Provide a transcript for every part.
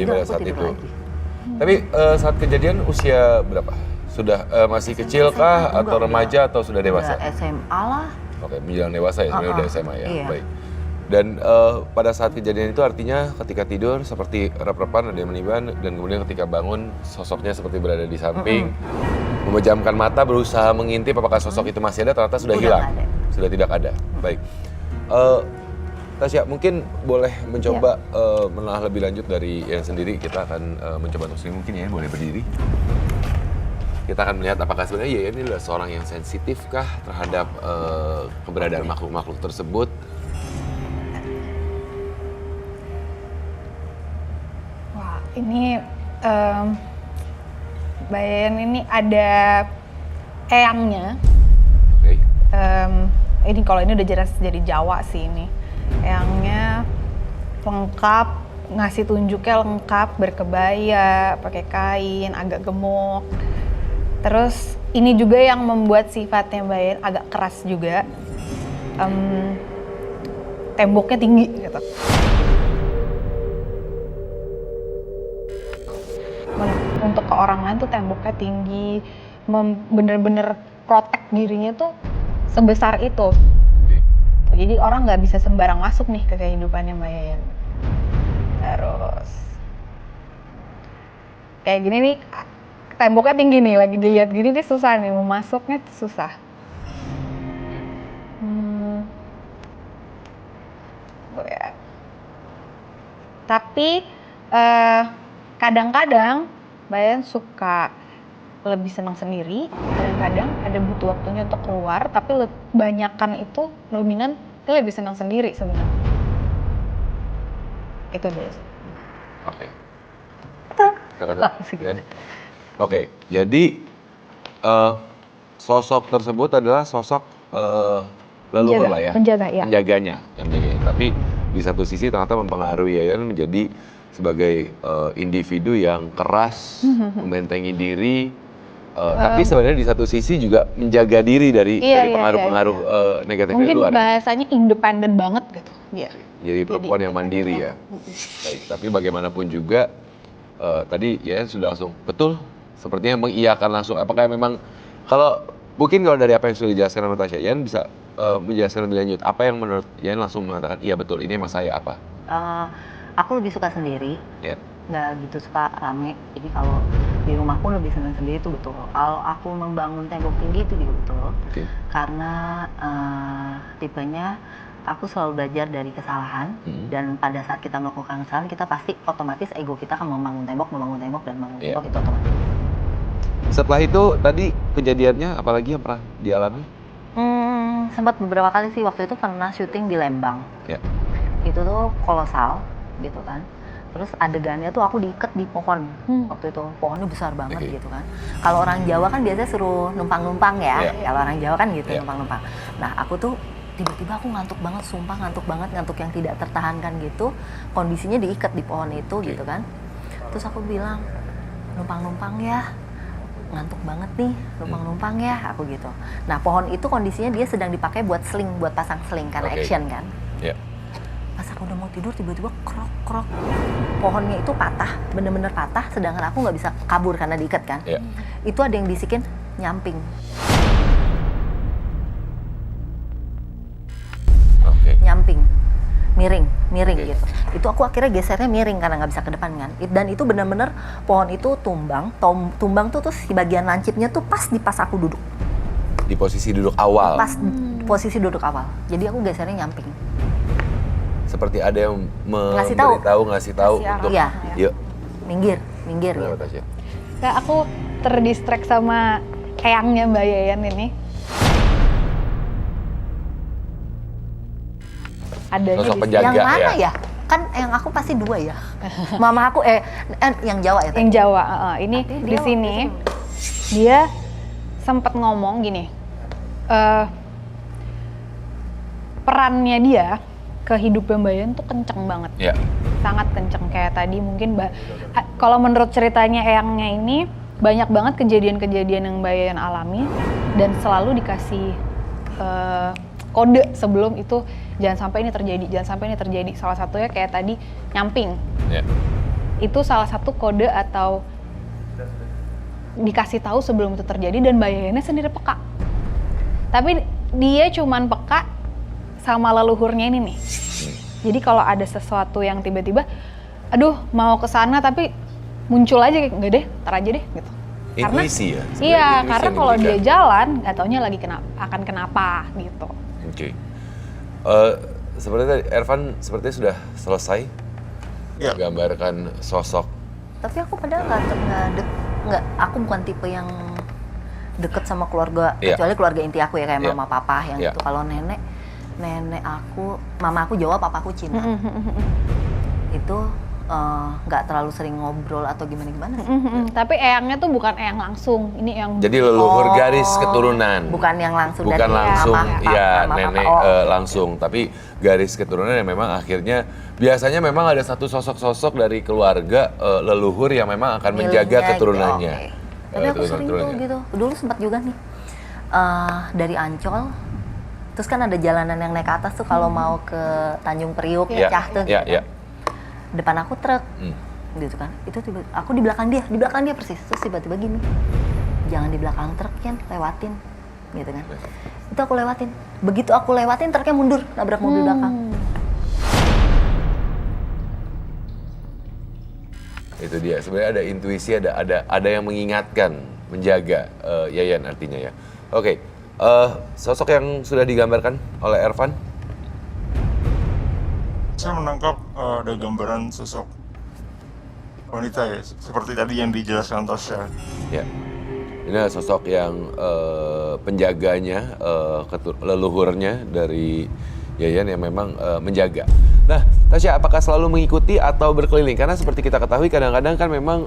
pada saat itu. Tapi saat kejadian usia berapa? Sudah masih kecil kah atau remaja atau sudah dewasa? Udah SMA lah. Oke, menjelang dewasa ya, sebenarnya udah SMA ya. Iya. Baik. Dan pada saat kejadian itu artinya ketika tidur seperti rep-repan ada yang meniban dan kemudian ketika bangun sosoknya seperti berada di samping, memejamkan mata berusaha mengintip apakah sosok itu masih ada, ternyata sudah hilang, sudah tidak ada. Baik. Tasya mungkin boleh mencoba menelaah lebih lanjut dari yang sendiri. Kita akan mencoba untuk mungkin ya boleh berdiri. Kita akan melihat apakah sebenarnya ini adalah seorang yang sensitif kah terhadap keberadaan makhluk-makhluk tersebut. Wah, ini Bayan ini ada eyangnya. Oke. Ini kalau ini udah jelas dari Jawa sih ini. Eyangnya lengkap, ngasih tunjuknya lengkap, berkebaya, pakai kain, agak gemuk. Terus ini juga yang membuat sifatnya Bayan agak keras juga. Temboknya tinggi gitu. Untuk ke orang lain tuh temboknya tinggi, bener-bener protect dirinya tuh sebesar itu. Jadi orang nggak bisa sembarang masuk nih ke kehidupannya Mbak Yayan. Terus kayak gini nih, temboknya tinggi nih, lagi dilihat gini nih susah nih, mau masuknya susah. Ya. Tapi kadang-kadang Bayan suka lebih senang sendiri, kadang-kadang ada butuh waktunya untuk keluar, tapi kebanyakan itu dominan dia lebih senang sendiri sebenarnya. Itu dia. Oke. Oke, jadi sosok tersebut adalah sosok leluhur lah ya, penjaganya. Tapi di satu sisi ternyata mempengaruhi Yayan menjadi sebagai individu yang keras, membentengi diri, tapi sebenarnya di satu sisi juga menjaga diri dari pengaruh-pengaruh negatif dari luar. Mungkin bahasanya independen banget gitu. Jadi perempuan yang mandiri ya. Baik, tapi bagaimanapun juga tadi Yayan sudah langsung betul, sepertinya mengiyakan langsung. Apakah memang mungkin kalau dari apa yang sudah dijelaskan sama Tasya, Yayan bisa menjelaskan lebih lanjut. Apa yang menurut Yayan langsung mengatakan iya betul ini emang saya apa? Aku lebih suka sendiri, nggak gitu suka rame. Jadi kalau di rumahku lebih senang sendiri itu betul. Kalau aku membangun tembok tinggi itu juga betul. Karena tipenya aku selalu belajar dari kesalahan. Dan pada saat kita melakukan kesalahan, kita pasti otomatis ego kita akan membangun tembok dan membangun tembok itu otomatis. Setelah itu tadi kejadiannya apalagi yang pernah dialami? Sempat beberapa kali sih, waktu itu pernah syuting di Lembang. Itu tuh kolosal gitu kan. Terus adegannya tuh aku diikat di pohon. Waktu itu pohonnya besar banget gitu kan. Kalau orang Jawa kan biasanya suruh numpang-numpang ya. Kalau orang Jawa kan gitu numpang-numpang. Nah, aku tuh tiba-tiba aku ngantuk banget, sumpah ngantuk banget, ngantuk yang tidak tertahankan gitu. Kondisinya diikat di pohon itu gitu kan. Terus aku bilang, numpang-numpang ya. Ngantuk banget nih, numpang-numpang ya, aku gitu. Nah, pohon itu kondisinya dia sedang dipakai buat sling, buat pasang sling karena action kan. Pas aku udah mau tidur tiba-tiba krok. Pohonnya itu patah, bener-bener patah, sedangkan aku nggak bisa kabur karena diikat kan. Itu ada yang bisikin nyamping. Nyamping, miring gitu. Itu aku akhirnya gesernya miring karena nggak bisa ke depan kan. Dan itu bener-bener pohon itu tumbang tuh si bagian lancipnya tuh pas aku duduk. Di posisi duduk awal? Pas posisi duduk awal, jadi aku gesernya nyamping. Seperti ada yang ngasih tahu untuk yuk minggir gitu. Nah, aku terdistract sama eyangnya Mbak Yayan ini. Adanya sosok penjaga yang mana ya? Kan yang aku pasti dua ya. Mama aku yang Jawa ya tadi? Yang Jawa, ini di sini dia sempat ngomong gini. Perannya dia ke hidupnya Mbak Yayan tuh kenceng banget, sangat kenceng. Kayak tadi mungkin kalau menurut ceritanya eyangnya ini banyak banget kejadian-kejadian yang Mbak Yayan alami dan selalu dikasih kode sebelum itu jangan sampai ini terjadi. Salah satunya kayak tadi nyamping. itu salah satu kode atau dikasih tahu sebelum itu terjadi, dan Mbak Yayannya sendiri peka. Tapi dia cuman peka sama leluhurnya ini nih. Jadi kalau ada sesuatu yang tiba-tiba, aduh mau ke sana tapi muncul aja kayak enggak deh, ntar aja deh gitu. Intuisi ya? Iya, Intuisi karena yang kalau dia diberikan. jalan, nggak taunya lagi akan kenapa gitu. Oke. Sepertinya tadi Ervan sepertinya sudah selesai Ya. menggambarkan sosok. Tapi aku padahal nggak, aku bukan tipe yang deket sama keluarga, Iya. kecuali keluarga inti aku ya kayak Iya. mama papa yang Iya. itu. Kalau nenek aku, mama aku Jawa, papa aku Cina. Itu nggak terlalu sering ngobrol atau gimana sih. Tapi eyangnya tuh bukan eyang langsung, ini eyang Jadi leluhur Oh, garis keturunan. Bukan yang langsung Bukan dari langsung, mama, ya mama, nenek papa. Oh, langsung, tapi garis keturunan yang memang akhirnya biasanya memang ada satu sosok-sosok dari keluarga leluhur yang memang akan menjaga milihnya keturunannya. Gitu, oke. Tapi aku sering tuh gitu. Dulu sempat juga nih dari Ancol, terus kan ada jalanan yang naik ke atas tuh kalau mau ke Tanjung Priuk, Iya, Cah tuh. iya, gitu iya. kan. Depan aku truk, gitu kan. Itu aku di belakang dia persis. Terus tiba-tiba gini, jangan di belakang truk kan, lewatin, gitu kan. Itu aku lewatin. Begitu aku lewatin, truknya mundur, nabrak mobil belakang. Itu dia. Sebenarnya ada intuisi, ada yang mengingatkan, menjaga Yayan artinya ya. Oke, sosok yang sudah digambarkan oleh Ervan. Saya menangkap ada gambaran sosok wanita ya, seperti tadi yang dijelaskan Tasya. Ya, ini adalah sosok yang penjaganya, leluhurnya dari Yayan yang memang menjaga. Nah, Tasya, apakah selalu mengikuti atau berkeliling? Karena seperti kita ketahui kadang-kadang kan memang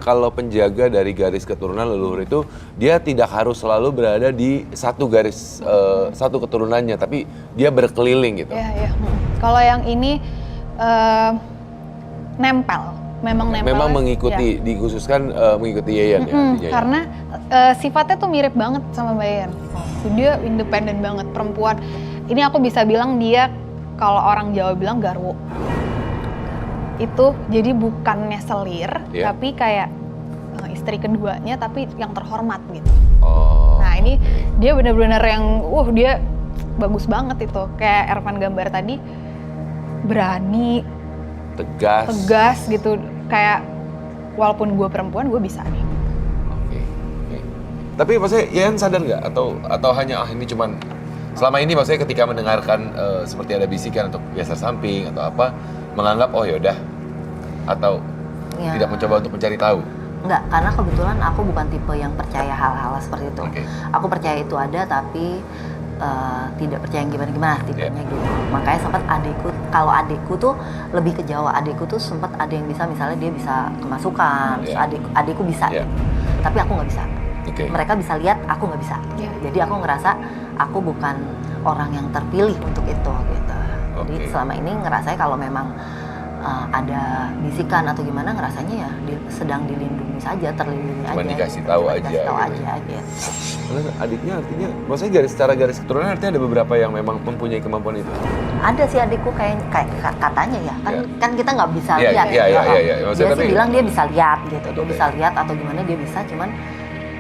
kalau penjaga dari garis keturunan leluhur itu dia tidak harus selalu berada di satu garis satu keturunannya, tapi dia berkeliling gitu. Iya. Kalau yang ini nempel, memang nempel. Memang mengikuti, dikhususkan mengikuti Yayan ya artinya ya? Karena sifatnya tuh mirip banget sama Mbak Yayan. Dia independen banget, perempuan. Ini aku bisa bilang dia, kalau orang Jawa bilang garwo. Itu jadi bukannya selir, Iya. tapi kayak istri keduanya, tapi yang terhormat gitu. Oh. Nah ini dia benar-benar yang, dia bagus banget itu. Kayak Ervan gambar tadi, berani, tegas gitu. Kayak walaupun gue perempuan, gue bisa nih. Oke. Tapi maksudnya Yayan sadar nggak atau hanya ini cuman selama ini maksudnya ketika mendengarkan seperti ada bisikan atau geser samping atau apa menganggap oh yaudah atau Ya. tidak mencoba untuk mencari tahu? Enggak, karena kebetulan aku bukan tipe yang percaya hal-hal seperti itu. Oke. Aku percaya itu ada, tapi tidak percaya yang gimana-gimana tipenya gitu. Makanya sempat kalau adikku tuh lebih ke Jawa. Adikku tuh sempat ada yang bisa, misalnya dia bisa kemasukan, terus adikku bisa. Yeah. Tapi aku nggak bisa. Oke. Mereka bisa lihat, aku nggak bisa. Yeah. Jadi aku ngerasa aku bukan orang yang terpilih untuk itu gitu. Jadi Oke. selama ini ngerasanya kalau memang ada bisikan atau gimana, ngerasanya ya sedang dilindungi saja, terlindungi aja. Cuma dikasih tahu Cuma aja dikasih tahu gitu. aja gitu. Karena adiknya artinya maksudnya secara garis keturunan artinya ada beberapa yang memang mempunyai kemampuan itu. Ada sih adikku kayak katanya ya, kan kita nggak bisa Iya, lihat. iya. Dia Maksudnya sih bilang dia bisa lihat gitu, dia Oke. bisa lihat atau gimana dia bisa, cuman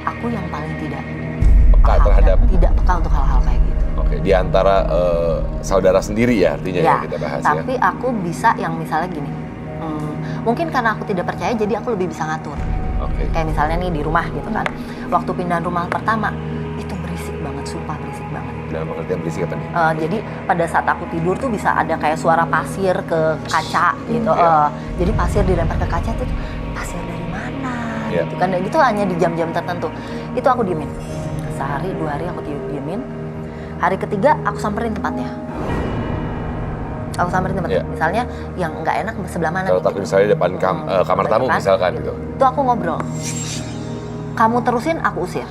aku yang paling tidak Peka paham terhadap. dan tidak peka untuk hal-hal kayak gitu. Oke, di antara saudara sendiri ya artinya Ya, yang kita bahas tapi ya. aku bisa yang misalnya gini, mungkin karena aku tidak percaya jadi aku lebih bisa ngatur. Oke. Kayak misalnya nih di rumah gitu kan, waktu pindahan rumah pertama itu berisik banget, sumpah berisik banget. Dalam pengertian berisik apa nih? Jadi pada saat aku tidur tuh bisa ada kayak suara pasir ke kaca gitu. Iya. Jadi pasir dilempar ke kaca tuh, pasir dari mana Iya. gitu kan. Dan itu hanya di jam-jam tertentu. Itu aku diemin. Sehari, 2 hari aku diemin. Hari ketiga aku samperin tempatnya. Aku samperin tempatnya. Iya. Misalnya yang nggak enak sebelah mana Kalau nih, tapi gitu. misalnya depan kamar tamu Kan? misalkan gitu. Itu aku ngobrol. Kamu terusin, aku usir.